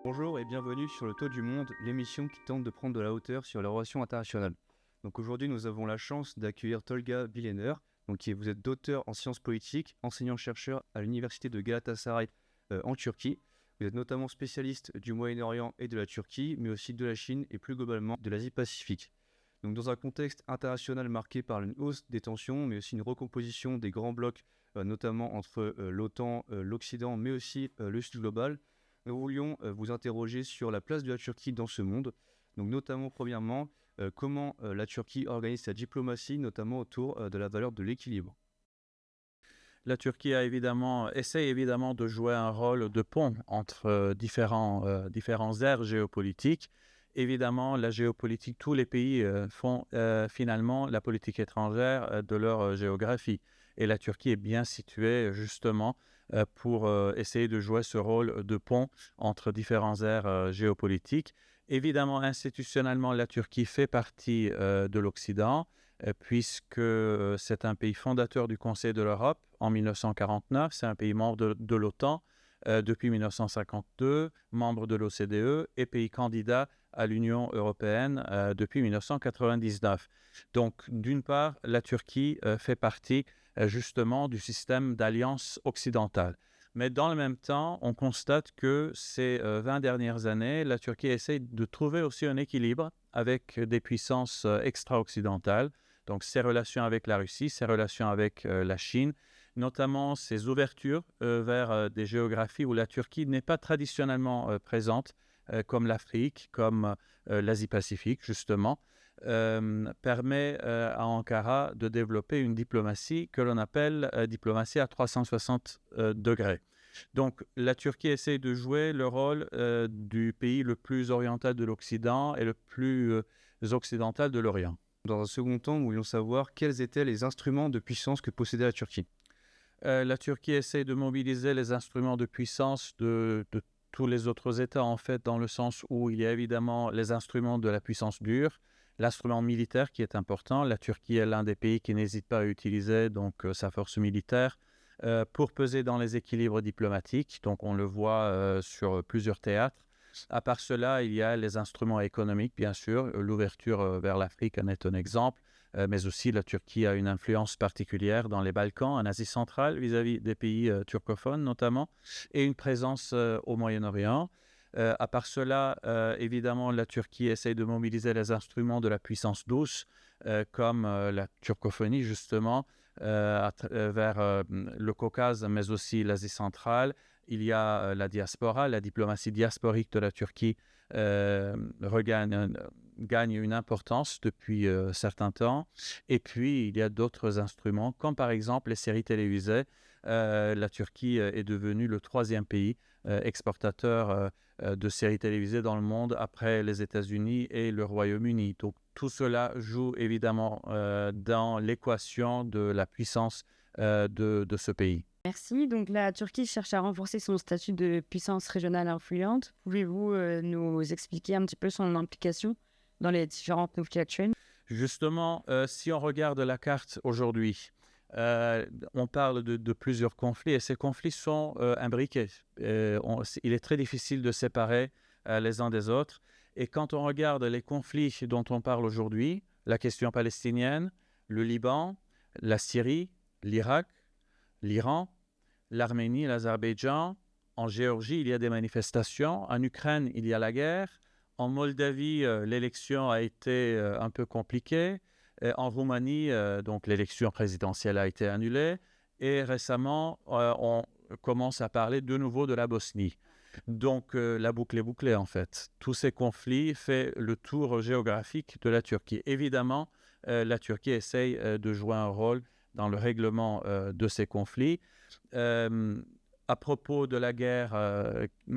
Bonjour et bienvenue sur Le Tour du Monde, l'émission qui tente de prendre de la hauteur sur les relations internationales. Donc aujourd'hui, nous avons la chance d'accueillir Tolga Bilener, vous êtes docteur en sciences politiques, enseignant-chercheur à l'université de Galatasaray en Turquie. Vous êtes notamment spécialiste du Moyen-Orient et de la Turquie, mais aussi de la Chine et plus globalement de l'Asie-Pacifique. Donc dans un contexte international marqué par une hausse des tensions, mais aussi une recomposition des grands blocs, notamment entre l'OTAN, l'Occident, mais aussi le Sud global, nous voulions vous interroger sur la place de la Turquie dans ce monde. Donc notamment, premièrement, comment la Turquie organise sa diplomatie, notamment autour de la valeur de l'équilibre. La Turquie essaye évidemment de jouer un rôle de pont entre différents aires géopolitiques. Évidemment, la géopolitique, tous les pays font finalement la politique étrangère de leur géographie. Et la Turquie est bien située justement pour essayer de jouer ce rôle de pont entre différents aires géopolitiques. Évidemment, institutionnellement, la Turquie fait partie de l'Occident puisque c'est un pays fondateur du Conseil de l'Europe en 1949. C'est un pays membre de l'OTAN depuis 1952, membre de l'OCDE et pays candidat à l'Union européenne depuis 1999. Donc, d'une part, la Turquie fait partie justement du système d'alliance occidentale. Mais dans le même temps, on constate que ces 20 dernières années, la Turquie essaie de trouver aussi un équilibre avec des puissances extra-occidentales. Donc, ses relations avec la Russie, ses relations avec la Chine, notamment ses ouvertures vers des géographies où la Turquie n'est pas traditionnellement présente, comme l'Afrique, comme l'Asie-Pacifique, justement, permet à Ankara de développer une diplomatie que l'on appelle diplomatie à 360 degrés. Donc, la Turquie essaie de jouer le rôle du pays le plus oriental de l'Occident et le plus occidental de l'Orient. Dans un second temps, nous voulions savoir quels étaient les instruments de puissance que possédait la Turquie. La Turquie essaie de mobiliser les instruments de puissance de tous les autres États, en fait, dans le sens où il y a évidemment les instruments de la puissance dure, l'instrument militaire qui est important. La Turquie est l'un des pays qui n'hésite pas à utiliser donc, sa force militaire pour peser dans les équilibres diplomatiques. Donc, on le voit sur plusieurs théâtres. À part cela, il y a les instruments économiques, bien sûr. L'ouverture vers l'Afrique en est un exemple, mais aussi la Turquie a une influence particulière dans les Balkans, en Asie centrale, vis-à-vis des pays turcophones notamment, et une présence au Moyen-Orient. À part cela, évidemment, la Turquie essaie de mobiliser les instruments de la puissance douce, comme la turcophonie, justement, vers le Caucase, mais aussi l'Asie centrale. Il y a la diaspora, la diplomatie diasporique de la Turquie gagne une importance depuis certains temps. Et puis, il y a d'autres instruments, comme par exemple les séries télévisées. La Turquie est devenue le troisième pays exportateur de séries télévisées dans le monde après les États-Unis et le Royaume-Uni. Donc, tout cela joue évidemment dans l'équation de la puissance de ce pays. Merci. Donc la Turquie cherche à renforcer son statut de puissance régionale influente. Pouvez-vous nous expliquer un petit peu son implication dans les différents conflits actuels? Justement, si on regarde la carte aujourd'hui, on parle de plusieurs conflits et ces conflits sont imbriqués. Il est très difficile de séparer les uns des autres. Et quand on regarde les conflits dont on parle aujourd'hui, la question palestinienne, le Liban, la Syrie, l'Irak, l'Iran, l'Arménie, l'Azerbaïdjan. En Géorgie, il y a des manifestations. En Ukraine, il y a la guerre. En Moldavie, l'élection a été un peu compliquée. En Roumanie, donc l'élection présidentielle a été annulée. Et récemment, on commence à parler de nouveau de la Bosnie. Donc, la boucle est bouclée, en fait. Tous ces conflits font le tour géographique de la Turquie. Évidemment, la Turquie essaye de jouer un rôle dans le règlement de ces conflits. À propos de la guerre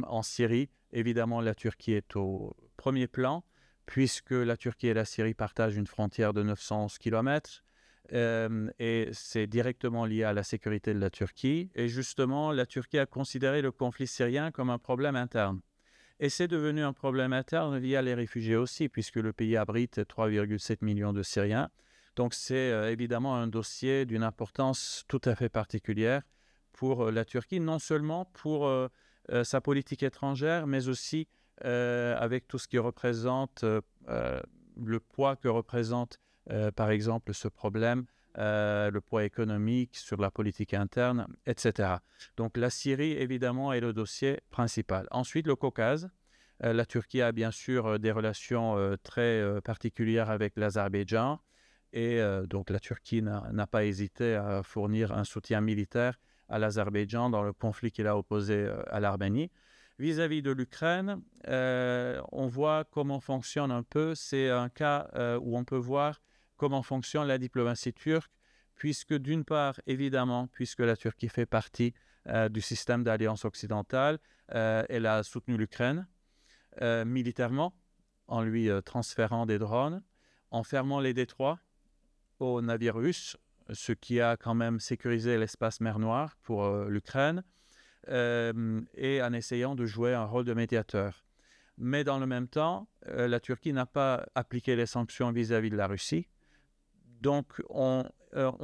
en Syrie, évidemment, la Turquie est au premier plan, puisque la Turquie et la Syrie partagent une frontière de 911 km. Et c'est directement lié à la sécurité de la Turquie. Et justement, la Turquie a considéré le conflit syrien comme un problème interne. Et c'est devenu un problème interne via les réfugiés aussi, puisque le pays abrite 3,7 millions de Syriens. Donc c'est évidemment un dossier d'une importance tout à fait particulière pour la Turquie, non seulement pour sa politique étrangère, mais aussi avec tout ce qui représente le poids que représente, par exemple, ce problème, le poids économique sur la politique interne, etc. Donc la Syrie, évidemment, est le dossier principal. Ensuite, le Caucase. La Turquie a bien sûr des relations très particulières avec l'Azerbaïdjan et donc la Turquie n'a pas hésité à fournir un soutien militaire à l'Azerbaïdjan dans le conflit qu'il a opposé à l'Arménie. Vis-à-vis de l'Ukraine, on voit comment fonctionne un peu. C'est un cas où on peut voir comment fonctionne la diplomatie turque, puisque d'une part, évidemment, puisque la Turquie fait partie du système d'alliance occidentale, elle a soutenu l'Ukraine militairement, en lui transférant des drones, en fermant les détroits aux navires russes, ce qui a quand même sécurisé l'espace mer Noire pour l'Ukraine, et en essayant de jouer un rôle de médiateur. Mais dans le même temps, la Turquie n'a pas appliqué les sanctions vis-à-vis de la Russie. Donc, on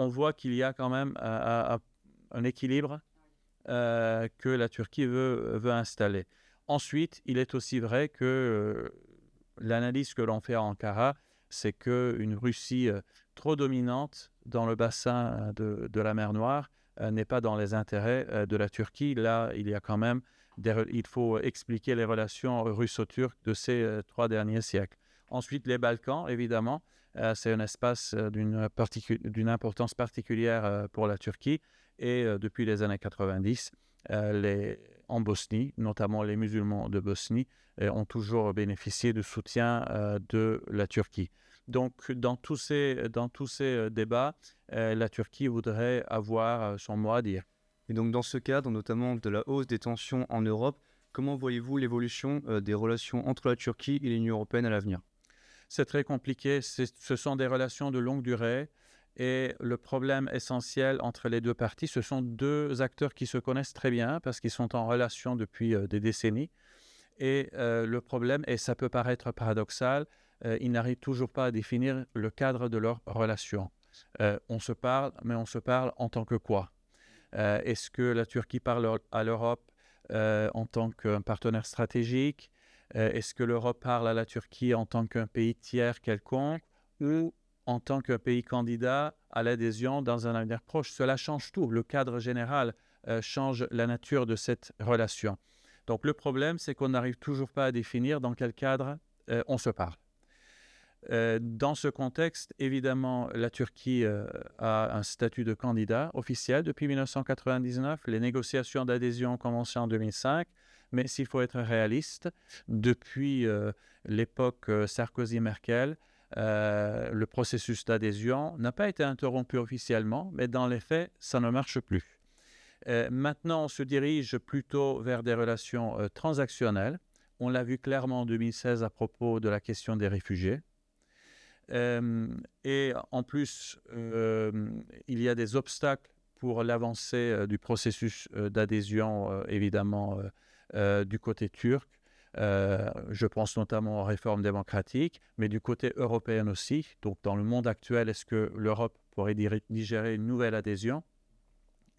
voit qu'il y a quand même un équilibre que la Turquie veut installer. Ensuite, il est aussi vrai que l'analyse que l'on fait à Ankara, c'est qu'une Russie trop dominante dans le bassin de la mer Noire n'est pas dans les intérêts de la Turquie. Là, il y a quand même il faut expliquer les relations russo-turques de ces 3 derniers siècles. Ensuite, les Balkans, évidemment, c'est un espace d'une importance particulière pour la Turquie. Et depuis les années 90, en Bosnie, notamment les musulmans de Bosnie, ont toujours bénéficié du soutien de la Turquie. Donc, dans tous ces débats, la Turquie voudrait avoir son mot à dire. Et donc, dans ce cadre, notamment de la hausse des tensions en Europe, comment voyez-vous l'évolution des relations entre la Turquie et l'Union européenne à l'avenir ? C'est très compliqué. Ce sont des relations de longue durée. Et le problème essentiel entre les deux parties, ce sont 2 acteurs qui se connaissent très bien parce qu'ils sont en relation depuis des décennies. Et le problème, et ça peut paraître paradoxal, ils n'arrivent toujours pas à définir le cadre de leur relation. On se parle, mais on se parle en tant que quoi ? Est-ce que la Turquie parle à l'Europe en tant qu'un partenaire stratégique ? Est-ce que l'Europe parle à la Turquie en tant qu'un pays tiers quelconque ou en tant qu'un pays candidat à l'adhésion dans un avenir proche? Cela change tout. Le cadre général change la nature de cette relation. Donc le problème, c'est qu'on n'arrive toujours pas à définir dans quel cadre on se parle. Dans ce contexte, évidemment, la Turquie a un statut de candidat officiel depuis 1999. Les négociations d'adhésion ont commencé en 2005. Mais s'il faut être réaliste, depuis l'époque Sarkozy-Merkel, le processus d'adhésion n'a pas été interrompu officiellement, mais dans les faits, ça ne marche plus. Maintenant, on se dirige plutôt vers des relations transactionnelles. On l'a vu clairement en 2016 à propos de la question des réfugiés. Et en plus, il y a des obstacles pour l'avancée du processus d'adhésion, évidemment, du côté turc. Je pense notamment aux réformes démocratiques, mais du côté européen aussi. Donc, dans le monde actuel, est-ce que l'Europe pourrait digérer une nouvelle adhésion ?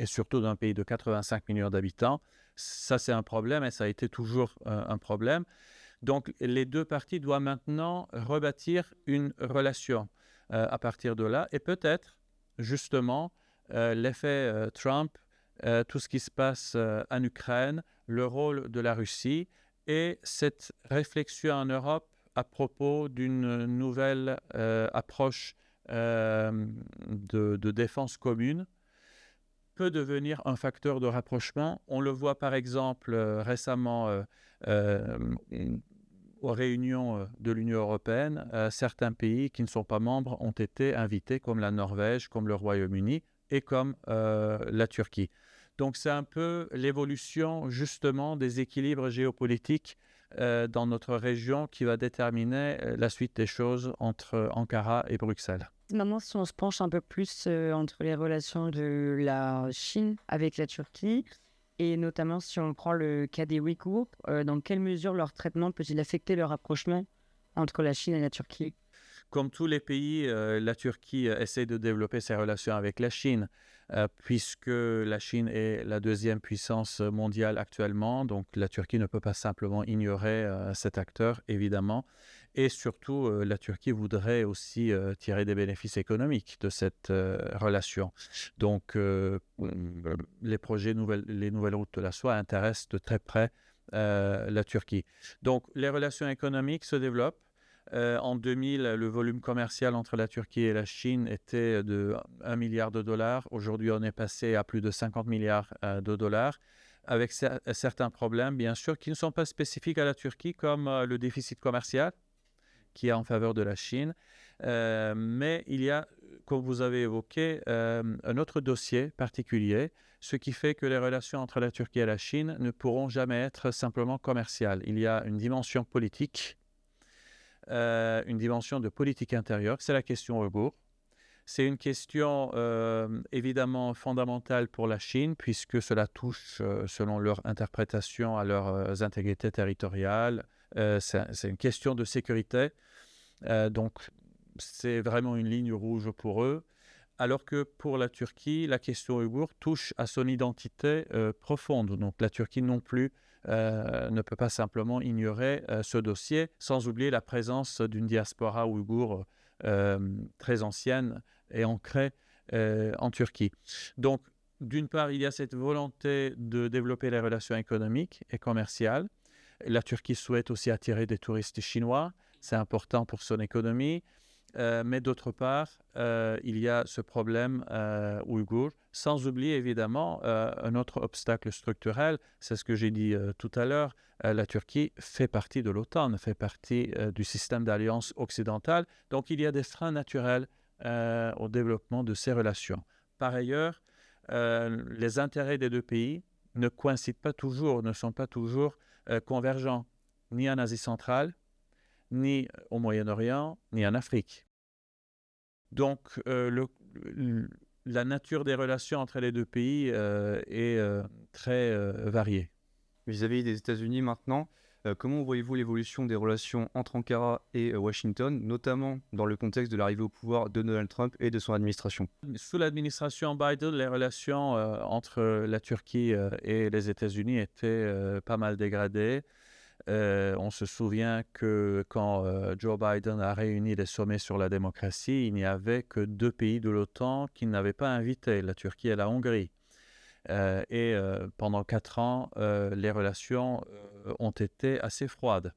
Et surtout d'un pays de 85 millions d'habitants. Ça, c'est un problème et ça a été toujours un problème. Donc, les 2 parties doivent maintenant rebâtir une relation à partir de là. Et peut-être, justement, l'effet Trump, tout ce qui se passe en Ukraine, le rôle de la Russie et cette réflexion en Europe à propos d'une nouvelle approche de défense commune peut devenir un facteur de rapprochement. On le voit par exemple récemment aux réunions de l'Union européenne. Certains pays qui ne sont pas membres ont été invités, comme la Norvège, comme le Royaume-Uni et comme la Turquie. Donc c'est un peu l'évolution justement des équilibres géopolitiques dans notre région qui va déterminer la suite des choses entre Ankara et Bruxelles. Maintenant, si on se penche un peu plus entre les relations de la Chine avec la Turquie, et notamment si on prend le cas des Ouïghours, dans quelle mesure leur traitement peut-il affecter le rapprochement entre la Chine et la Turquie ? Comme tous les pays, la Turquie essaie de développer ses relations avec la Chine, puisque la Chine est la deuxième puissance mondiale actuellement. Donc la Turquie ne peut pas simplement ignorer cet acteur, évidemment. Et surtout, la Turquie voudrait aussi tirer des bénéfices économiques de cette relation. Donc les nouvelles routes de la soie intéressent de très près la Turquie. Donc les relations économiques se développent. En 2000, le volume commercial entre la Turquie et la Chine était de 1 milliard de dollars. Aujourd'hui, on est passé à plus de 50 milliards de dollars, avec certains problèmes, bien sûr, qui ne sont pas spécifiques à la Turquie, comme le déficit commercial, qui est en faveur de la Chine. Mais il y a, comme vous avez évoqué, un autre dossier particulier, ce qui fait que les relations entre la Turquie et la Chine ne pourront jamais être simplement commerciales. Il y a une dimension politique, une dimension de politique intérieure, c'est la question ouïghour. C'est une question évidemment fondamentale pour la Chine, puisque cela touche, selon leur interprétation, à leurs intégrités territoriales. C'est une question de sécurité. Donc, c'est vraiment une ligne rouge pour eux. Alors que pour la Turquie, la question ouïghour touche à son identité profonde. Donc, la Turquie non plus ne peut pas simplement ignorer ce dossier, sans oublier la présence d'une diaspora ouïghour très ancienne et ancrée en Turquie. Donc, d'une part, il y a cette volonté de développer les relations économiques et commerciales. La Turquie souhaite aussi attirer des touristes chinois. C'est important pour son économie. Mais d'autre part, il y a ce problème ouïghour, sans oublier évidemment un autre obstacle structurel, c'est ce que j'ai dit tout à l'heure, la Turquie fait partie de l'OTAN, fait partie du système d'alliance occidentale, donc il y a des freins naturels au développement de ces relations. Par ailleurs, les intérêts des deux pays ne coïncident pas toujours, ne sont pas toujours convergents, ni en Asie centrale, ni au Moyen-Orient, ni en Afrique. Donc, la nature des relations entre les deux pays est très variée. Vis-à-vis des États-Unis maintenant, comment voyez-vous l'évolution des relations entre Ankara et Washington, notamment dans le contexte de l'arrivée au pouvoir de Donald Trump et de son administration? Sous l'administration Biden, les relations entre la Turquie et les États-Unis étaient pas mal dégradées. On se souvient que quand Joe Biden a réuni les sommets sur la démocratie, il n'y avait que 2 pays de l'OTAN qui n'avaient pas invité, la Turquie et la Hongrie. Pendant 4 ans, les relations ont été assez froides.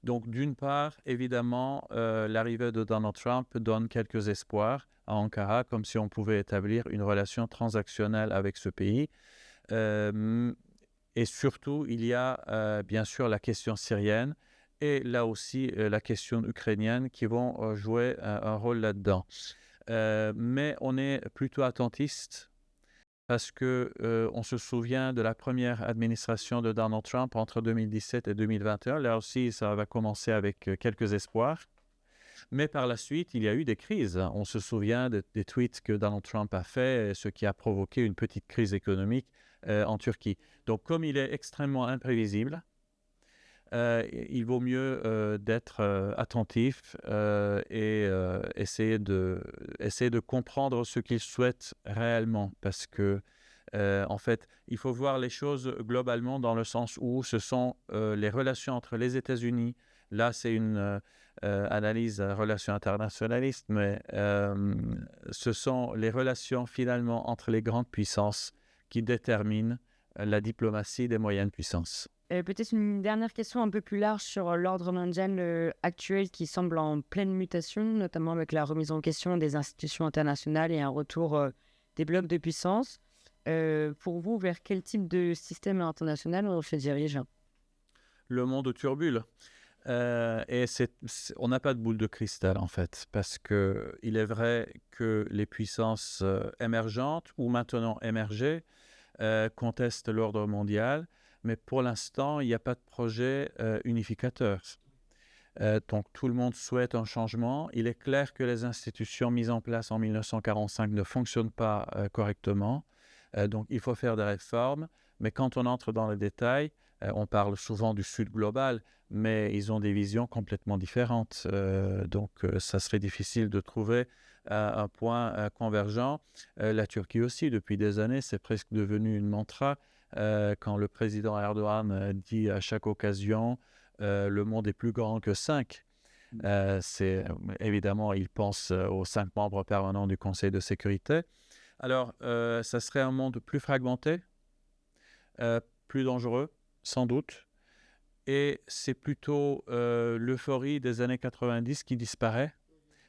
Donc d'une part, évidemment, l'arrivée de Donald Trump donne quelques espoirs à Ankara, comme si on pouvait établir une relation transactionnelle avec ce pays. Et surtout, il y a bien sûr la question syrienne et là aussi la question ukrainienne qui vont jouer un rôle là-dedans. Mais on est plutôt attentiste parce qu'on se souvient de la première administration de Donald Trump entre 2017 et 2021. Là aussi, ça va commencer avec quelques espoirs. Mais par la suite, il y a eu des crises. On se souvient des tweets que Donald Trump a fait, ce qui a provoqué une petite crise économique en Turquie. Donc, comme il est extrêmement imprévisible, il vaut mieux d'être attentif et essayer de comprendre ce qu'il souhaite réellement. Parce que, en fait, il faut voir les choses globalement dans le sens où ce sont les relations entre les États-Unis. Là, c'est une analyse relation internationaliste, mais ce sont les relations finalement entre les grandes puissances qui déterminent la diplomatie des moyennes puissances. Peut-être une dernière question un peu plus large sur l'ordre mondial actuel qui semble en pleine mutation, notamment avec la remise en question des institutions internationales et un retour des blocs de puissance. Pour vous, vers quel type de système international on se dirige? Le monde turbule. On n'a pas de boule de cristal en fait, parce qu'il est vrai que les puissances émergentes ou maintenant émergées contestent l'ordre mondial, mais pour l'instant, il n'y a pas de projet unificateur. Donc tout le monde souhaite un changement. Il est clair que les institutions mises en place en 1945 ne fonctionnent pas correctement. Donc, il faut faire des réformes. Mais quand on entre dans les détails, on parle souvent du Sud global, mais ils ont des visions complètement différentes. Donc, ça serait difficile de trouver un point convergent. La Turquie aussi, depuis des années, c'est presque devenu une mantra. Quand le président Erdogan dit à chaque occasion le monde est plus grand que 5. Évidemment, il pense aux 5 membres permanents du Conseil de sécurité. Alors, ça serait un monde plus fragmenté, plus dangereux, sans doute. Et c'est plutôt l'euphorie des années 90 qui disparaît,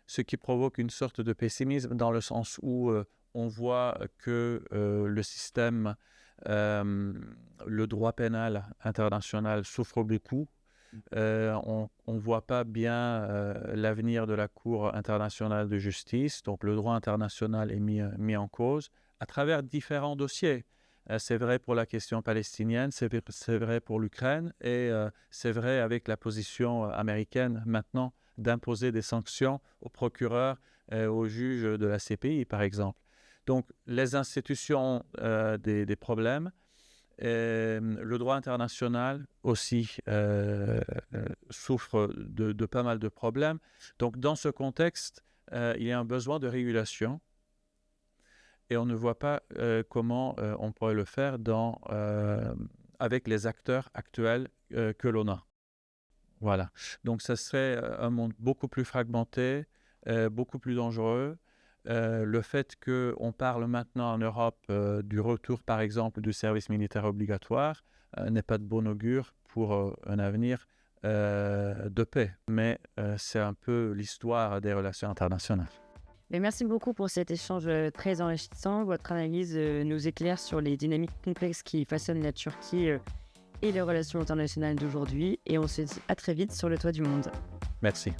ce qui provoque une sorte de pessimisme dans le sens où on voit que le système, le droit pénal international souffre beaucoup. On ne voit pas bien l'avenir de la Cour internationale de justice. Donc, le droit international est mis en cause à travers différents dossiers. C'est vrai pour la question palestinienne, c'est vrai pour l'Ukraine et c'est vrai avec la position américaine maintenant d'imposer des sanctions aux procureurs et aux juges de la CPI, par exemple. Donc, les institutions ont des problèmes. Le droit international aussi souffre de pas mal de problèmes. Donc, dans ce contexte, il y a un besoin de régulation et on ne voit pas comment on pourrait le faire avec les acteurs actuels que l'on a. Voilà. Donc, ça serait un monde beaucoup plus fragmenté, beaucoup plus dangereux. Le fait qu'on parle maintenant en Europe du retour, par exemple, du service militaire obligatoire n'est pas de bon augure pour un avenir de paix. Mais c'est un peu l'histoire des relations internationales. Mais merci beaucoup pour cet échange très enrichissant. Votre analyse nous éclaire sur les dynamiques complexes qui façonnent la Turquie et les relations internationales d'aujourd'hui. Et on se dit à très vite sur le toit du monde. Merci.